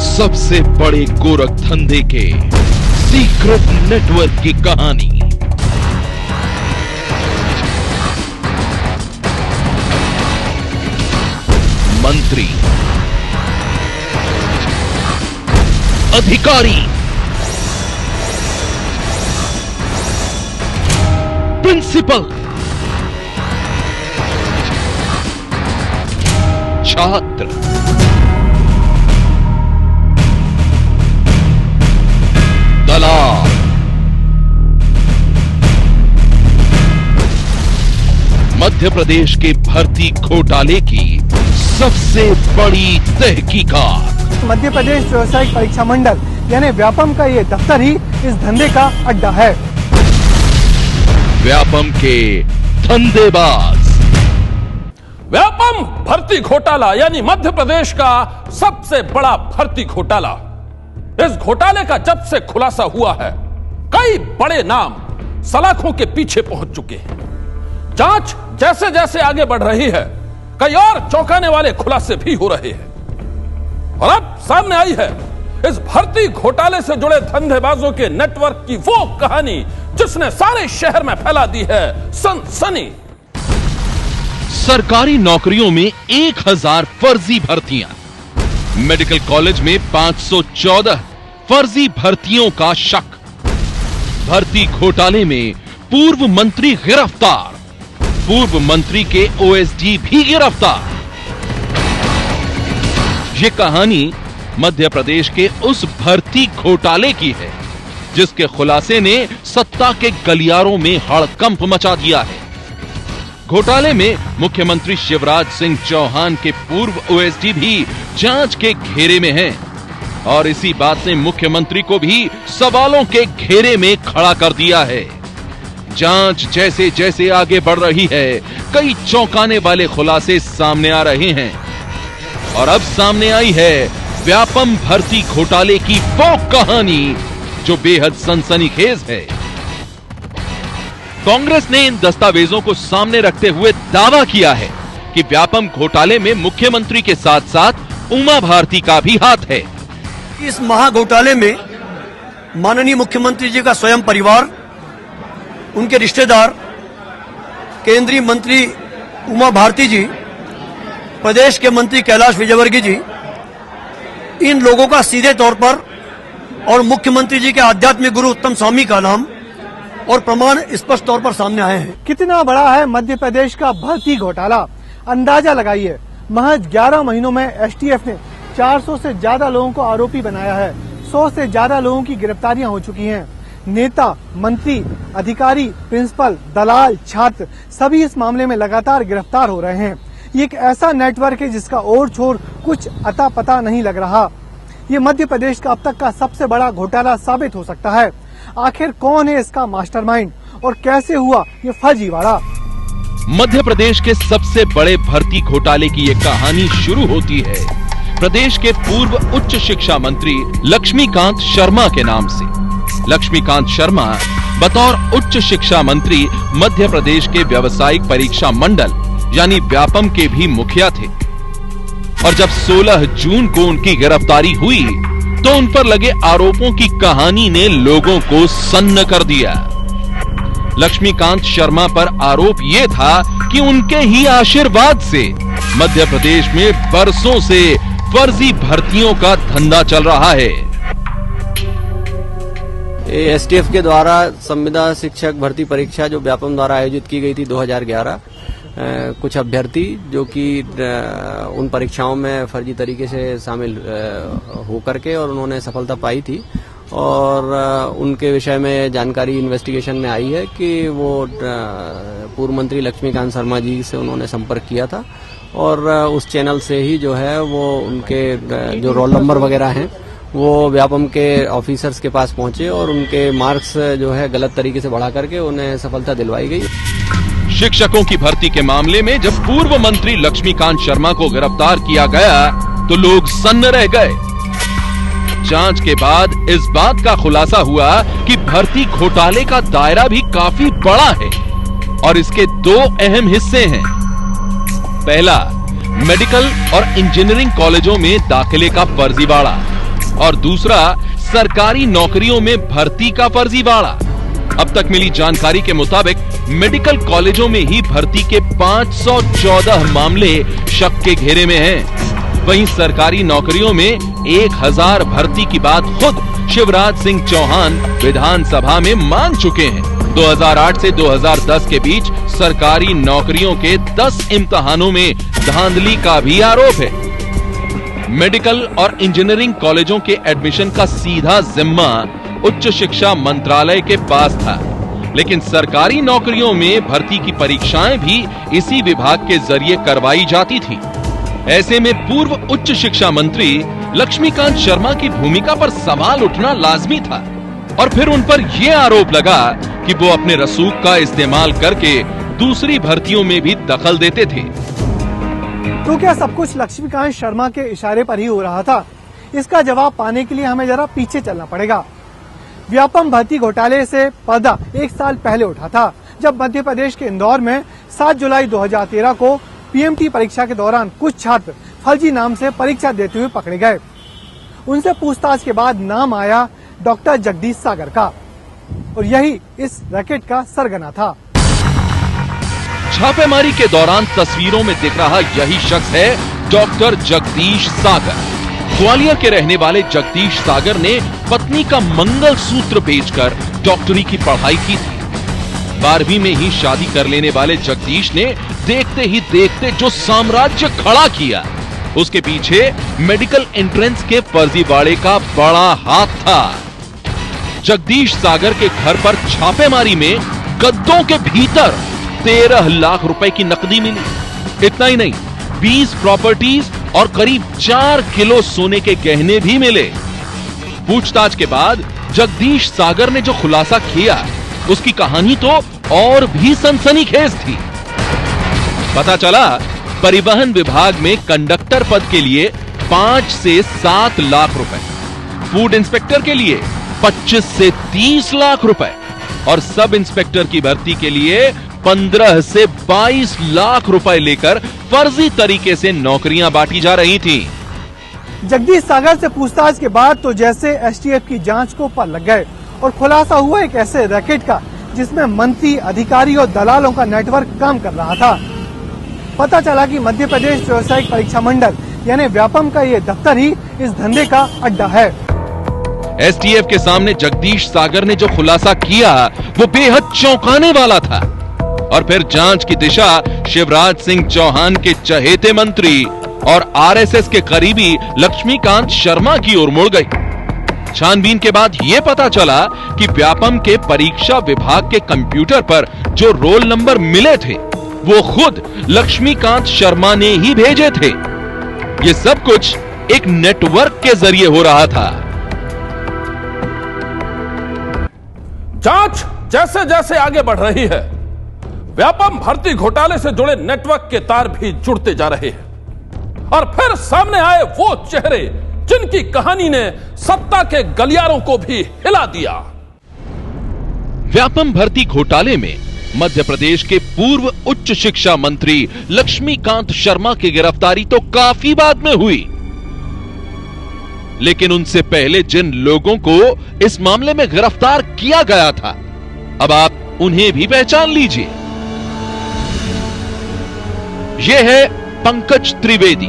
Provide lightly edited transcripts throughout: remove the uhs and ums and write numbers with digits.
सबसे बड़े गोरख धंधे के सीक्रेट नेटवर्क की कहानी। मंत्री, अधिकारी, प्रिंसिपल, छात्र, दलाल, मध्य प्रदेश के भर्ती घोटाले की सबसे बड़ी तहकीकात। मध्य प्रदेश व्यावसायिक परीक्षा मंडल यानी व्यापम का ये दफ्तर ही इस धंधे का अड्डा है। व्यापम के धंधेबाज। व्यापम भर्ती घोटाला यानी मध्य प्रदेश का सबसे बड़ा भर्ती घोटाला। इस घोटाले का जब से खुलासा हुआ है, कई बड़े नाम सलाखों के पीछे पहुंच चुके हैं। जांच जैसे जैसे आगे बढ़ रही है, कई और चौंकाने वाले खुलासे भी हो रहे हैं। और अब सामने आई है इस भर्ती घोटाले से जुड़े धंधेबाजों के नेटवर्क की वो कहानी जिसने सारे शहर में फैला दी है सनसनी। सरकारी नौकरियों में 1000 फर्जी भर्तियां, मेडिकल कॉलेज में 514 फर्जी भर्तियों का शक, भर्ती घोटाले में पूर्व मंत्री गिरफ्तार, पूर्व मंत्री के ओएसडी भी गिरफ्तार। ये कहानी मध्य प्रदेश के उस भर्ती घोटाले की है जिसके खुलासे ने सत्ता के गलियारों में हड़कंप मचा दिया है। घोटाले में मुख्यमंत्री शिवराज सिंह चौहान के पूर्व ओएसडी भी जांच के घेरे में हैं और इसी बात ने मुख्यमंत्री को भी सवालों के घेरे में खड़ा कर दिया है। जांच जैसे जैसे आगे बढ़ रही है, कई चौंकाने वाले खुलासे सामने आ रहे हैं और अब सामने आई है व्यापम भर्ती घोटाले की वो कहानी जो बेहद सनसनीखेज है। कांग्रेस ने इन दस्तावेजों को सामने रखते हुए दावा किया है कि व्यापम घोटाले में मुख्यमंत्री के साथ साथ उमा भारती का भी हाथ है। इस महाघोटाले में माननीय मुख्यमंत्री जी का स्वयं परिवार, उनके रिश्तेदार, केंद्रीय मंत्री उमा भारती जी, प्रदेश के मंत्री कैलाश विजयवर्गीय जी, इन लोगों का सीधे तौर पर और मुख्यमंत्री जी के आध्यात्मिक गुरु उत्तम स्वामी का नाम और प्रमाण स्पष्ट तौर पर सामने आए हैं। कितना बड़ा है मध्य प्रदेश का भर्ती घोटाला, अंदाजा लगाइए। महज 11 महीनों में एसटीएफ ने 400 से ज्यादा लोगों को आरोपी बनाया है। 100 से ज्यादा लोगों की गिरफ्तारियां हो चुकी हैं। नेता, मंत्री, अधिकारी, प्रिंसिपल, दलाल, छात्र सभी इस मामले में लगातार गिरफ्तार हो रहे हैं। ये एक ऐसा नेटवर्क है जिसका ओर छोर कुछ अता पता नहीं लग रहा। ये मध्य प्रदेश का अब तक का सबसे बड़ा घोटाला साबित हो सकता है। आखिर कौन है इसका मास्टरमाइंड और कैसे हुआ ये फर्जीवाड़ा? मध्य प्रदेश के सबसे बड़े भर्ती घोटाले की ये कहानी शुरू होती है प्रदेश के पूर्व उच्च शिक्षा मंत्री लक्ष्मीकांत शर्मा के नाम से। लक्ष्मीकांत शर्मा बतौर उच्च शिक्षा मंत्री मध्य प्रदेश के व्यावसायिक परीक्षा मंडल यानी व्यापम के भी मुखिया थे और जब 16 जून को उनकी गिरफ्तारी हुई तो उन पर लगे आरोपों की कहानी ने लोगों को सन्न कर दिया। लक्ष्मीकांत शर्मा पर आरोप यह था कि उनके ही आशीर्वाद से मध्य प्रदेश में बरसों से फर्जी भर्तियों का धंधा चल रहा है। एसटीएफ के द्वारा संविदा शिक्षक भर्ती परीक्षा जो व्यापम द्वारा आयोजित की गई थी 2011, कुछ अभ्यर्थी जो कि उन परीक्षाओं में फर्जी तरीके से शामिल होकर के और उन्होंने सफलता पाई थी और उनके विषय में जानकारी इन्वेस्टिगेशन में आई है कि वो पूर्व मंत्री लक्ष्मीकांत शर्मा जी से उन्होंने संपर्क किया था और उस चैनल से ही जो है वो उनके जो रोल नंबर वगैरह हैं वो व्यापम के ऑफिसर्स के पास पहुंचे और उनके मार्क्स जो है गलत तरीके से बढ़ा करके उन्हें सफलता दिलवाई गई। शिक्षकों की भर्ती के मामले में जब पूर्व मंत्री लक्ष्मीकांत शर्मा को गिरफ्तार किया गया तो लोग सन्न रह गए। जांच के बाद इस बात का खुलासा हुआ कि भर्ती घोटाले का दायरा भी काफी बड़ा है और इसके 2 अहम हिस्से हैं। पहला, मेडिकल और इंजीनियरिंग कॉलेजों में दाखिले का फर्जीवाड़ा और दूसरा सरकारी नौकरियों में भर्ती का फर्जीवाड़ा। अब तक मिली जानकारी के मुताबिक मेडिकल कॉलेजों में ही भर्ती के 514 मामले शक के घेरे में हैं। वहीं सरकारी नौकरियों में 1000 भर्ती की बात खुद शिवराज सिंह चौहान विधानसभा में मान चुके हैं। 2008 से 2010 के बीच सरकारी नौकरियों के 10 इम्तिहानों में धांधली का भी आरोप है। मेडिकल और इंजीनियरिंग कॉलेजों के एडमिशन का सीधा जिम्मा उच्च शिक्षा मंत्रालय के पास था, लेकिन सरकारी नौकरियों में भर्ती की परीक्षाएं भी इसी विभाग के जरिए करवाई जाती थी। ऐसे में पूर्व उच्च शिक्षा मंत्री लक्ष्मीकांत शर्मा की भूमिका पर सवाल उठना लाजमी था और फिर उन पर यह आरोप लगा कि वो अपने रसूख का इस्तेमाल करके दूसरी भर्तियों में भी दखल देते थे। तो क्या सब कुछ लक्ष्मीकांत शर्मा के इशारे पर ही हो रहा था? इसका जवाब पाने के लिए हमें जरा पीछे चलना पड़ेगा। व्यापम भर्ती घोटाले से पर्दा 1 साल पहले उठा था, जब मध्य प्रदेश के इंदौर में 7 जुलाई 2013 को पीएमटी परीक्षा के दौरान कुछ छात्र फर्जी नाम से परीक्षा देते हुए पकड़े गए। उनसे पूछताछ के बाद नाम आया डॉक्टर जगदीश सागर का, और यही इस रैकेट का सरगना था। छापेमारी के दौरान तस्वीरों में दिख रहा यही शख्स है डॉक्टर जगदीश सागर। ग्वालियर के रहने वाले जगदीश सागर ने पत्नी का मंगलसूत्र बेचकर डॉक्टरी की पढ़ाई की थी। 12वीं में ही शादी कर लेने वाले जगदीश ने देखते ही देखते जो साम्राज्य खड़ा किया, उसके पीछे मेडिकल एंट्रेंस के फर्जीवाड़े का बड़ा हाथ था। जगदीश सागर के घर पर छापेमारी में गद्दों के भीतर 13 लाख रुपए की नकदी मिली। इतना ही नहीं, 20 प्रॉपर्टीज और करीब 4 किलो सोने के गहने भी मिले। पूछताछ के बाद जगदीश सागर ने जो खुलासा किया, उसकी कहानी तो और भी सनसनीखेज थी। पता चला परिवहन विभाग में कंडक्टर पद के लिए 5 से 7 लाख रुपए, फूड इंस्पेक्टर के लिए 25 से 30 लाख रुपए और सब इंस्पेक्टर की भर्ती के लिए 15 से 22 लाख रुपए लेकर फर्जी तरीके से नौकरियां बांटी जा रही थी। जगदीश सागर से पूछताछ के बाद तो जैसे एसटीएफ की जांच को पर लग गए और खुलासा हुआ एक ऐसे रैकेट का जिसमें मंत्री, अधिकारी और दलालों का नेटवर्क काम कर रहा था। पता चला कि मध्य प्रदेश व्यावसायिक परीक्षा मंडल यानी व्यापम का ये दफ्तर ही इस धंधे का अड्डा है। एसटीएफ के सामने जगदीश सागर ने जो खुलासा किया वो बेहद चौंकाने वाला था। और फिर जांच की दिशा शिवराज सिंह चौहान के चहेते मंत्री और आरएसएस के करीबी लक्ष्मीकांत शर्मा की ओर मुड़ गई। छानबीन के बाद यह पता चला कि व्यापम के परीक्षा विभाग के कंप्यूटर पर जो रोल नंबर मिले थे वो खुद लक्ष्मीकांत शर्मा ने ही भेजे थे। ये सब कुछ एक नेटवर्क के जरिए हो रहा था। जांच जैसे जैसे आगे बढ़ रही है, व्यापम भर्ती घोटाले से जुड़े नेटवर्क के तार भी जुड़ते जा रहे हैं और फिर सामने आए वो चेहरे जिनकी कहानी ने सत्ता के गलियारों को भी हिला दिया। व्यापम भर्ती घोटाले में मध्य प्रदेश के पूर्व उच्च शिक्षा मंत्री लक्ष्मीकांत शर्मा की गिरफ्तारी तो काफी बाद में हुई, लेकिन उनसे पहले जिन लोगों को इस मामले में गिरफ्तार किया गया था, अब आप उन्हें भी पहचान लीजिए। यह है पंकज त्रिवेदी,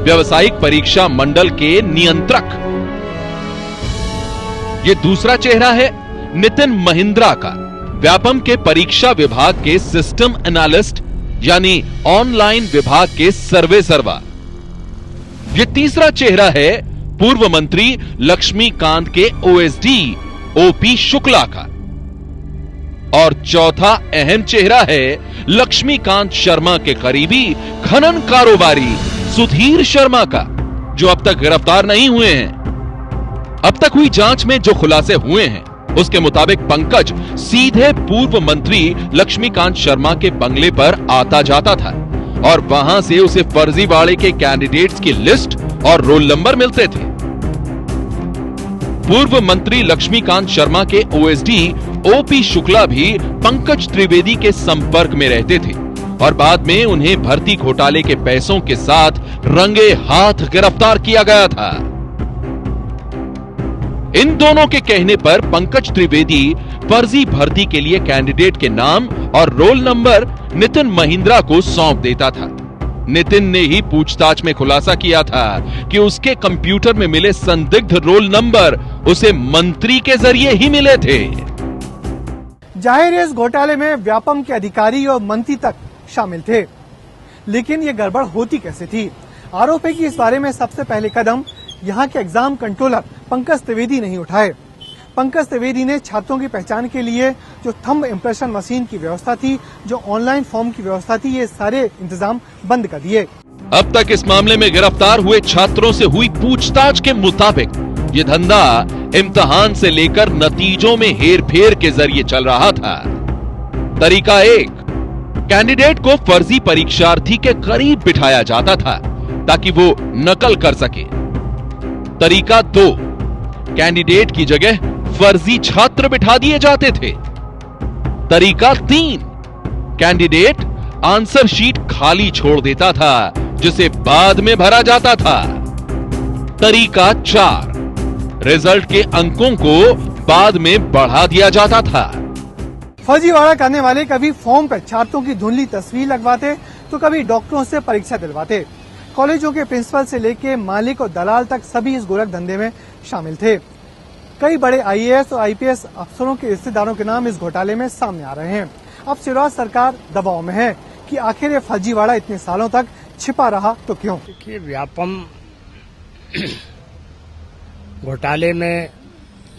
व्यावसायिक परीक्षा मंडल के नियंत्रक। यह दूसरा चेहरा है नितिन महिंद्रा का, व्यापम के परीक्षा विभाग के सिस्टम एनालिस्ट यानी ऑनलाइन विभाग के सर्वे सर्वा। यह तीसरा चेहरा है पूर्व मंत्री लक्ष्मीकांत के ओएसडी ओपी शुक्ला का। और चौथा अहम चेहरा है लक्ष्मीकांत शर्मा के करीबी खनन कारोबारी सुधीर शर्मा का, जो अब तक गिरफ्तार नहीं हुए हैं। अब तक हुई जांच में जो खुलासे हुए हैं उसके मुताबिक पंकज सीधे पूर्व मंत्री लक्ष्मीकांत शर्मा के बंगले पर आता जाता था और वहां से उसे फर्जीवाड़े के कैंडिडेट्स की लिस्ट और रोल नंबर मिलते थे। पूर्व मंत्री लक्ष्मीकांत शर्मा के ओएसडी ओपी शुक्ला भी पंकज त्रिवेदी के संपर्क में रहते थे और बाद में उन्हें भर्ती घोटाले के पैसों के साथ रंगे हाथ गिरफ्तार किया गया था। इन दोनों के कहने पर पंकज त्रिवेदी फर्जी भर्ती के लिए कैंडिडेट के नाम और रोल नंबर नितिन महिंद्रा को सौंप देता था। नितिन ने ही पूछताछ में खुलासा किया था कि उसके कंप्यूटर में मिले संदिग्ध रोल नंबर उसे मंत्री के जरिए ही मिले थे। जाहिर है इस घोटाले में व्यापम के अधिकारी और मंत्री तक शामिल थे, लेकिन ये गड़बड़ होती कैसे थी? आरोप है कि इस बारे में सबसे पहले कदम यहाँ के एग्जाम कंट्रोलर पंकज त्रिवेदी नहीं उठाए। पंकज त्रिवेदी ने छात्रों की पहचान के लिए जो थंब इम्प्रेशन मशीन की व्यवस्था थी, जो ऑनलाइन फॉर्म की व्यवस्था थी, ये सारे इंतजाम बंद कर दिए। अब तक इस मामले में गिरफ्तार हुए छात्रों से हुई पूछताछ के मुताबिक ये धंधा इम्तिहान से लेकर नतीजों में हेरफेर के जरिए चल रहा था। तरीका 1, कैंडिडेट को फर्जी परीक्षार्थी के करीब बिठाया जाता था ताकि वो नकल कर सके। तरीका 2, कैंडिडेट की जगह फर्जी छात्र बिठा दिए जाते थे। तरीका 3, कैंडिडेट आंसर शीट खाली छोड़ देता था जिसे बाद में भरा जाता था। तरीका 4, रिजल्ट के अंकों को बाद में बढ़ा दिया जाता था। फर्जीवाड़ा करने वाले कभी फॉर्म पर छात्रों की धुंधली तस्वीर लगवाते तो कभी डॉक्टरों से परीक्षा दिलवाते। कॉलेजों के प्रिंसिपल से लेके मालिक और दलाल तक सभी इस गोरख धंधे में शामिल थे। कई बड़े आईएएस और आईपीएस अफसरों के रिश्तेदारों के नाम इस घोटाले में सामने आ रहे हैं। अब शिवराज सरकार दबाव में है कि आखिर ये फर्जीवाड़ा इतने सालों तक छिपा रहा तो क्यों? देखिए, व्यापम घोटाले में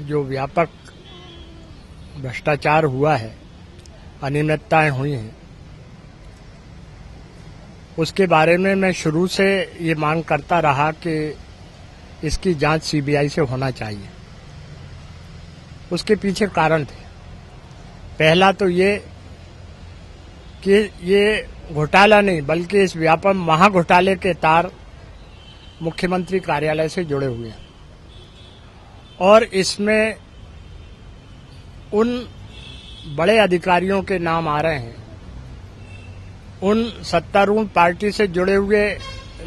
जो व्यापक भ्रष्टाचार हुआ है, अनियमितताएं हुई हैं, उसके बारे में मैं शुरू से ये मांग करता रहा कि इसकी जांच सीबीआई से होना चाहिए। उसके पीछे कारण थे। पहला तो ये कि ये घोटाला नहीं बल्कि इस व्यापम महाघोटाले के तार मुख्यमंत्री कार्यालय से जुड़े हुए हैं और इसमें उन बड़े अधिकारियों के नाम आ रहे हैं, उन सत्तारूढ़ पार्टी से जुड़े हुए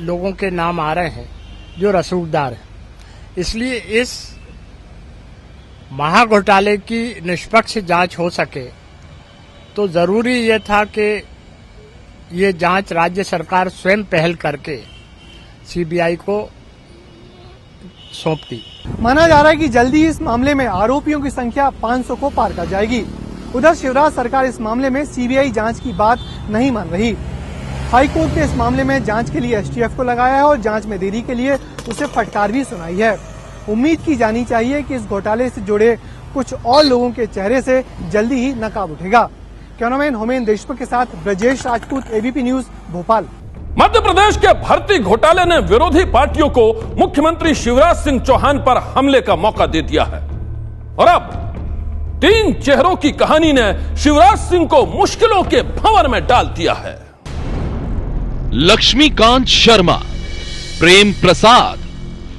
लोगों के नाम आ रहे हैं जो रसूखदार हैं। इसलिए इस महाघोटाले की निष्पक्ष जांच हो सके तो जरूरी ये था कि ये जांच राज्य सरकार स्वयं पहल करके सीबीआई को सौंपती। माना जा रहा है कि जल्दी इस मामले में आरोपियों की संख्या 500 को पार कर जाएगी। उधर शिवराज सरकार इस मामले में सीबीआई जांच की बात नहीं मान रही। हाईकोर्ट ने इस मामले में जांच के लिए एसटीएफ को लगाया है और जांच में देरी के लिए उसे फटकार भी सुनाई है। उम्मीद की जानी चाहिए कि इस घोटाले से जुड़े कुछ और लोगों के चेहरे से जल्दी ही नकाब उठेगा। कैमरामैन होमेन देशमुख के साथ ब्रजेश राजपूत, एबीपी न्यूज, भोपाल। मध्य प्रदेश के भर्ती घोटाले ने विरोधी पार्टियों को मुख्यमंत्री शिवराज सिंह चौहान पर हमले का मौका दे दिया है और अब 3 चेहरों की कहानी ने शिवराज सिंह को मुश्किलों के भंवर में डाल दिया है। लक्ष्मीकांत शर्मा, प्रेम प्रसाद,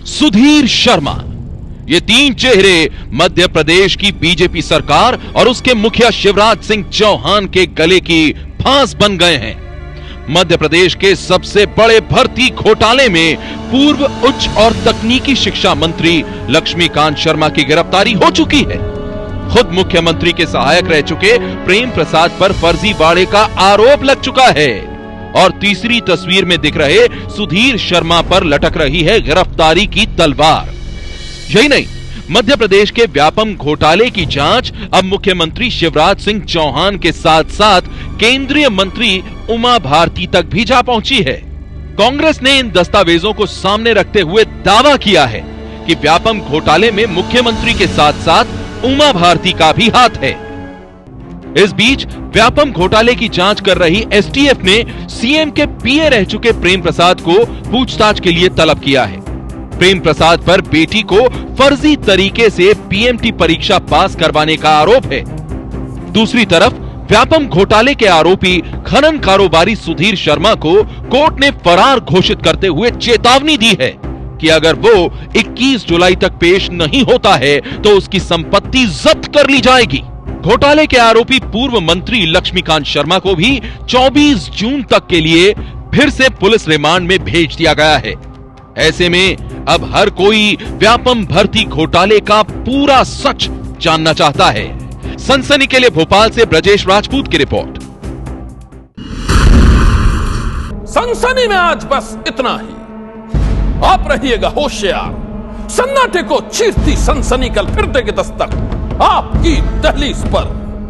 सुधीर शर्मा, ये 3 चेहरे मध्य प्रदेश की बीजेपी सरकार और उसके मुखिया शिवराज सिंह चौहान के गले की फांस बन गए हैं। मध्य प्रदेश के सबसे बड़े भर्ती घोटाले में पूर्व उच्च और तकनीकी शिक्षा मंत्री लक्ष्मीकांत शर्मा की गिरफ्तारी हो चुकी है। खुद मुख्यमंत्री के सहायक रह चुके प्रेम प्रसाद पर फर्जीवाड़े का आरोप लग चुका है और तीसरी तस्वीर में दिख रहे सुधीर शर्मा पर लटक रही है गिरफ्तारी की तलवार। यही नहीं, मध्य प्रदेश के व्यापम घोटाले की जांच अब मुख्यमंत्री शिवराज सिंह चौहान के साथ साथ केंद्रीय मंत्री उमा भारती तक भी जा पहुंची है। कांग्रेस ने इन दस्तावेजों को सामने रखते हुए दावा किया है कि व्यापम घोटाले में मुख्यमंत्री के साथ साथ उमा भारती का भी हाथ है। इस बीच व्यापम घोटाले की जांच कर रही एसटीएफ ने सीएम के पीए रह चुके प्रेम प्रसाद को पूछताछ के लिए तलब किया है। प्रेम प्रसाद पर बेटी को फर्जी तरीके से पीएमटी परीक्षा पास करवाने का आरोप है। दूसरी तरफ व्यापम घोटाले के आरोपी खनन कारोबारी सुधीर शर्मा को कोर्ट ने फरार घोषित करते हुए चेतावनी दी है कि अगर वो 21 जुलाई तक पेश नहीं होता है तो उसकी संपत्ति जब्त कर ली जाएगी। घोटाले के आरोपी पूर्व मंत्री लक्ष्मीकांत शर्मा को भी 24 जून तक के लिए फिर से पुलिस रिमांड में भेज दिया गया है। ऐसे में अब हर कोई व्यापम भर्ती घोटाले का पूरा सच जानना चाहता है। सनसनी के लिए भोपाल से ब्रजेश राजपूत की रिपोर्ट। सनसनी में आज बस इतना ही। आप रहिएगा होशियार, सन्नाटे को चीरती सनसनी कल फिर देगी दस्तक आपकी दहलीज पर।